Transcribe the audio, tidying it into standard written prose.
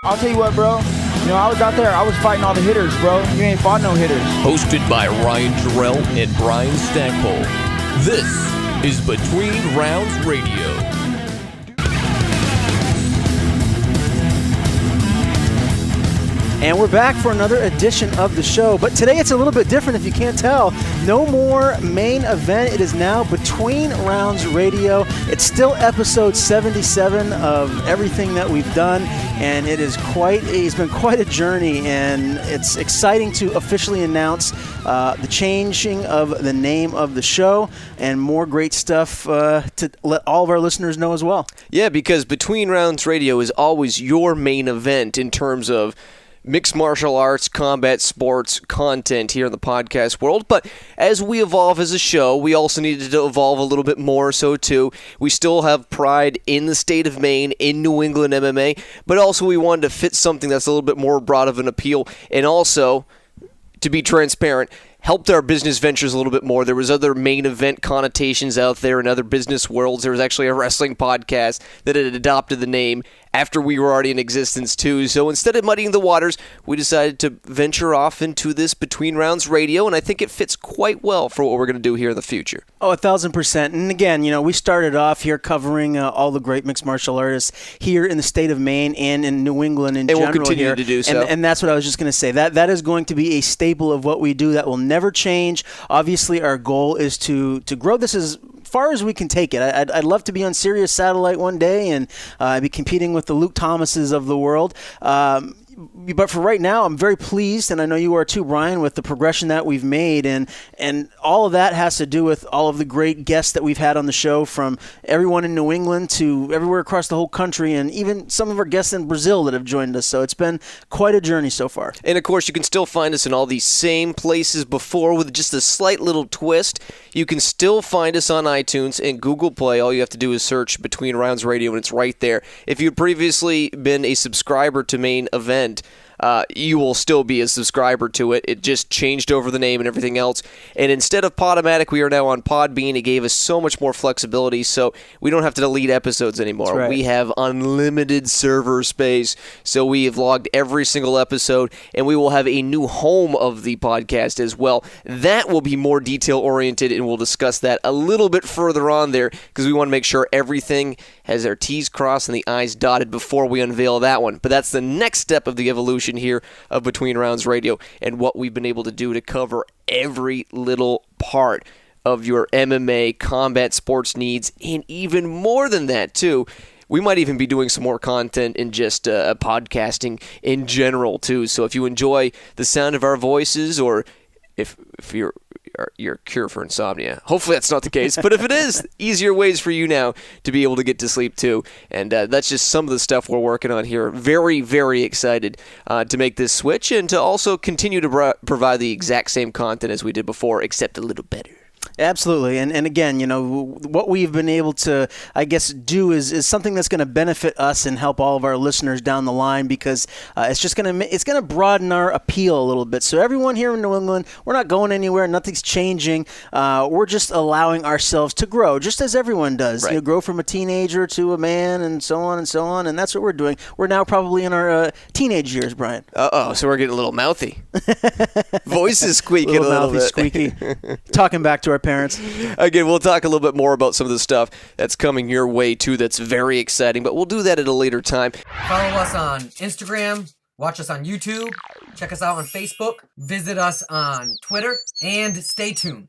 I'll tell you what, bro. I was out there. I was fighting all the hitters, bro. You ain't fought no hitters. Hosted by Ryan Jarrell and Bryan Stackpole. This is Between Rounds Radio. And we're back for another edition of the show. But today it's a little bit different if you can't tell. No more main event. It is now Between Rounds Radio. It's still episode 77 of everything that we've done. And it's been quite a journey. And it's exciting to officially announce the changing of the name of the show and more great stuff to let all of our listeners know as well. Yeah, because Between Rounds Radio is always your main event in terms of mixed martial arts, combat sports content here in the podcast world. But as we evolve as a show, we also needed to evolve a little bit more so too. We still have pride in the state of Maine, in New England MMA, but also we wanted to fit something that's a little bit more broad of an appeal, and also, to be transparent, helped our business ventures a little bit more. There was other main event connotations out there in other business worlds. There was actually a wrestling podcast that had adopted the name after we were already in existence too. So instead of muddying the waters, we decided to venture off into this Between Rounds Radio, and I think it fits quite well for what we're going to do here in the future. Oh, 1,000%. And again, we started off here covering all the great mixed martial artists here in the state of Maine and in New England in general. And we'll continue here. to do so. And that's what I was just going to say. That is going to be a staple of what we do. That will never change. Obviously, our goal is to grow this as far as we can take it. I'd love to be on Sirius Satellite one day and be competing with the Luke Thomases of the world. But for right now, I'm very pleased, and I know you are too, Bryan, with the progression that we've made, and all of that has to do with all of the great guests that we've had on the show, from everyone in New England to everywhere across the whole country, and even some of our guests in Brazil that have joined us. So it's been quite a journey so far. And of course, you can still find us in all these same places before with just a slight little twist. You can still find us on iTunes and Google Play. All you have to do is search Between Rounds Radio, and it's right there. If you've previously been a subscriber to Main Event, you will still be a subscriber to it. It just changed over the name and everything else. And instead of Podomatic, we are now on Podbean. It gave us so much more flexibility, so we don't have to delete episodes anymore. That's right. We have unlimited server space, so we have logged every single episode, and we will have a new home of the podcast as well. That will be more detail-oriented, and we'll discuss that a little bit further on there, because we want to make sure everything has their T's crossed and the I's dotted before we unveil that one. But that's the next step of the evolution here of Between Rounds Radio, and what we've been able to do to cover every little part of your MMA combat sports needs, and even more than that too. We might even be doing some more content in just podcasting in general too. So if you enjoy the sound of our voices, or if you're your cure for insomnia. Hopefully that's not the case, but if it is, easier ways for you now to be able to get to sleep too. And that's just some of the stuff we're working on here. Very, very excited to make this switch and to also continue to provide the exact same content as we did before, except a little better. Absolutely. And again, what we've been able to, I guess, do is something that's going to benefit us and help all of our listeners down the line, because it's going to broaden our appeal a little bit. So everyone here in New England, we're not going anywhere. Nothing's changing. We're just allowing ourselves to grow, just as everyone does. Right. Grow from a teenager to a man, and so on and so on. And that's what we're doing. We're now probably in our teenage years, Bryan. So we're getting a little mouthy. Voice is squeaking a little mouthy, bit. squeaky. Talking back to our parents. Again, we'll talk a little bit more about some of the stuff that's coming your way too that's very exciting, but we'll do that at a later time. Follow us on Instagram, watch us on YouTube, check us out on Facebook, visit us on Twitter, and stay tuned.